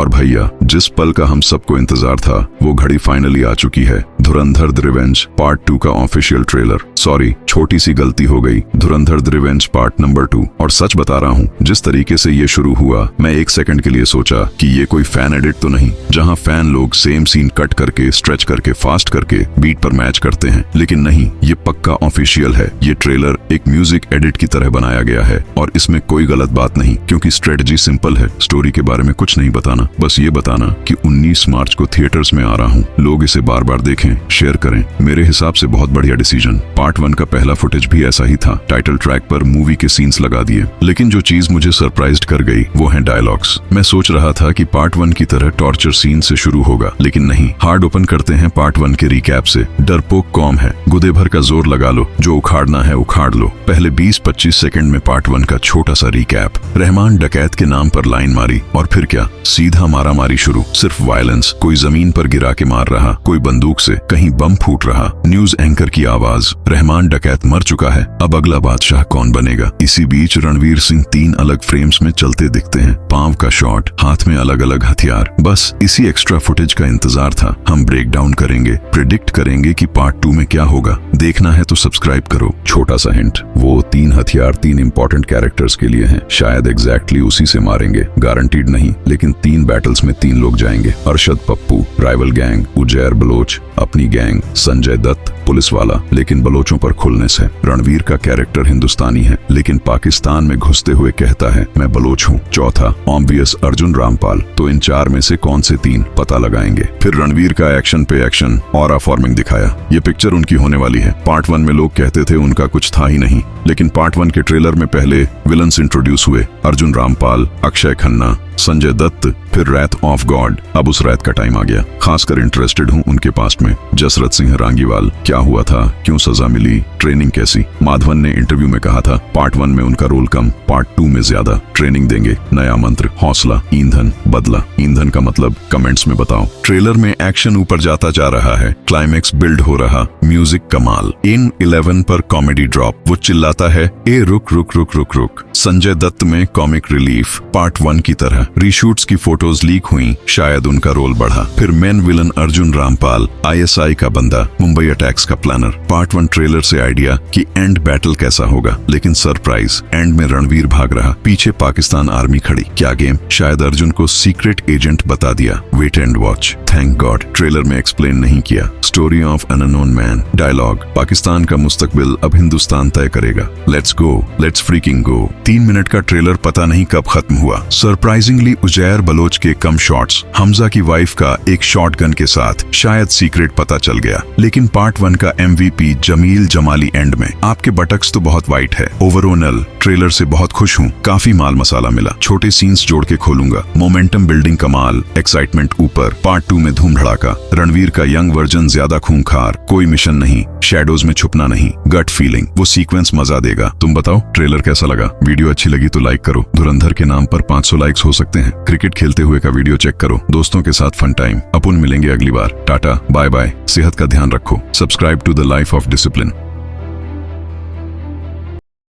और भैया, जिस पल का हम सबको इंतजार था वो घड़ी फाइनली आ चुकी है। धुरंधर द रिवेंज पार्ट 2 का ऑफिशियल ट्रेलर। सॉरी, छोटी सी गलती हो गई, धुरंधर द रिवेंज पार्ट नंबर 2। और सच बता रहा हूँ, जिस तरीके से ये शुरू हुआ, मैं एक सेकंड के लिए सोचा कि ये कोई फैन एडिट तो नहीं, जहाँ फैन लोग सेम सीन कट करके, स्ट्रेच करके, फास्ट करके बीट पर मैच करते हैं। लेकिन नहीं, ये पक्का ऑफिशियल है। ये ट्रेलर एक म्यूजिक एडिट की तरह बनाया गया है और इसमें कोई गलत बात नहीं, क्योंकि स्ट्रेटजी सिंपल है। स्टोरी के बारे में कुछ नहीं बताना, बस ये बताना कि 19 मार्च को थिएटर्स में आ रहा हूँ। लोग इसे बार बार देखें, शेयर करें। मेरे हिसाब से बहुत बढ़िया डिसीजन। पार्ट 1 का पहला फुटेज भी ऐसा ही था, टाइटल ट्रैक पर मूवी के सीन्स लगा दिए। लेकिन जो चीज मुझे सरप्राइज्ड कर गई वो है डायलॉग्स। मैं सोच रहा था कि पार्ट 1 की तरह टॉर्चर सीन से शुरू होगा, लेकिन नहीं। हार्ड ओपन करते हैं पार्ट 1 के रिकैप से। डरपोक कॉम है, गुदे भर का जोर लगा लो, जो उखाड़ना है उखाड़ लो। पहले 20-25 सेकंड में पार्ट 1 का छोटा सा रिकैप। रहमान डकैत के नाम पर लाइन मारी और फिर क्या, सीधा मारा मारी शुरू। सिर्फ वायलेंस, कोई जमीन पर गिरा के मार रहा, कोई बंदूक से, कहीं बम फूट रहा। न्यूज एंकर की आवाज, रहमान डकैत मर चुका है, अब अगला बादशाह कौन बनेगा। इसी बीच रणवीर सिंह 3 अलग फ्रेम्स में चलते दिखते हैं। पांव का शॉट, हाथ में अलग अलग हथियार। बस इसी एक्स्ट्रा फुटेज का इंतजार था। हम ब्रेक डाउन करेंगे, प्रिडिक्ट करेंगे कि पार्ट 2 में क्या होगा। देखना है तो सब्सक्राइब करो। छोटा सा हिंट, वो 3 हथियार 3 इंपॉर्टेंट कैरेक्टर्स के लिए हैं। शायद एग्जैक्टली उसी से मारेंगे, गारंटीड नहीं, लेकिन 3 बैटल्स में 3 लोग जाएंगे। अरशद पप्पू राइवल गैंग, उजैर बलोच अपनी गैंग, संजय दत्त पुलिस वाला, लेकिन बलोचों पर खुलनेस है। रणवीर का कैरेक्टर हिंदुस्तानी है, लेकिन पाकिस्तान में घुसते हुए कहता है मैं बलोच हूँ। चौथा ऑब्वियस अर्जुन रामपाल। तो इन 4 में से कौन से 3 पता लगाएंगे। फिर रणवीर का एक्शन पे एक्शन, ऑरा फॉर्मिंग दिखाया। ये पिक्चर उनकी होने वाली है। पार्ट 1 में लोग कहते थे उनका कुछ था ही नहीं, लेकिन पार्ट 1 के ट्रेलर में पहले विलन्स इंट्रोड्यूस हुए। अर्जुन रामपाल, अक्षय खन्ना, संजय दत्त, फिर रैथ ऑफ गॉड। अब उस रैथ का टाइम आ गया। खासकर इंटरेस्टेड हूँ उनके पास्ट में। जसरथ सिंह रांगीवाल, क्या हुआ था, क्यों सजा मिली, ट्रेनिंग कैसी। माधवन ने इंटरव्यू में कहा था पार्ट 1 में उनका रोल कम, पार्ट 2 में ज्यादा। ट्रेनिंग देंगे, नया मंत्र, हौसला, ईंधन, बदला। ईंधन का मतलब कमेंट्स में बताओ। ट्रेलर में एक्शन ऊपर जाता जा रहा है, क्लाइमेक्स बिल्ड हो रहा, म्यूजिक कमाल। इन 11 पर कॉमेडी ड्रॉप, वो चिल्लाता है ए रुक रुक रुक रुक रुक। संजय दत्त में कॉमिक रिलीफ, पार्ट 1 की तरह। रीशूट्स की फोटोज लीक हुई, शायद उनका रोल बढ़ा। फिर main villain Arjun Rampal, ISI का बंदा, मुंबई अटैक्स का प्लानर। पार्ट 1 ट्रेलर से आइडिया कि एंड बैटल कैसा होगा, लेकिन सरप्राइज, एंड में रणवीर भाग रहा, पीछे पाकिस्तान आर्मी खड़ी। क्या गेम, शायद अर्जुन को सीक्रेट एजेंट बता दिया। Wait and watch. Thank God trailer में एक्सप्लेन नहीं किया। Story of an unknown man. Dialogue, Pakistan का मुस्तकबिल अब हिंदुस्तान तय करेगा। Let's go, let's freaking go. 3 minute का ट्रेलर पता नहीं कब खत्म हुआ। सरप्राइजिंगली उजैर बलोच के कम शॉट्स, हमजा की वाइफ का एक शॉटगन के साथ, शायद सीक्रेट पता चल गया। लेकिन पार्ट 1 का MVP जमील जमाली एंड में। आपके बटक्स तो बहुत वाइट है। ओवरऑल ट्रेलर से बहुत खुश हूँ, काफी माल मसाला मिला। छोटे सीन्स जोड़ के खोलूंगा। मोमेंटम बिल्डिंग कमाल, एक्साइटमेंट ऊपर। पार्ट 2 में धूम धड़ाका। रणवीर का यंग वर्जन ज्यादा खूंखार, कोई मिशन नहीं, शैडोज में छुपना नहीं, गट फीलिंग। वो सीक्वेंस मजा देगा। तुम बताओ ट्रेलर कैसा लगा। वीडियो अच्छी लगी तो लाइक करो। धुरंधर के नाम पर 500 लाइक्स हो सकते हैं। क्रिकेट खेलते हुए का वीडियो चेक करो। दोस्तों के साथ फन टाइम। अपन मिलेंगे अगली बार। Tata, bye bye. सेहत का ध्यान रखो। Subscribe to the life of discipline.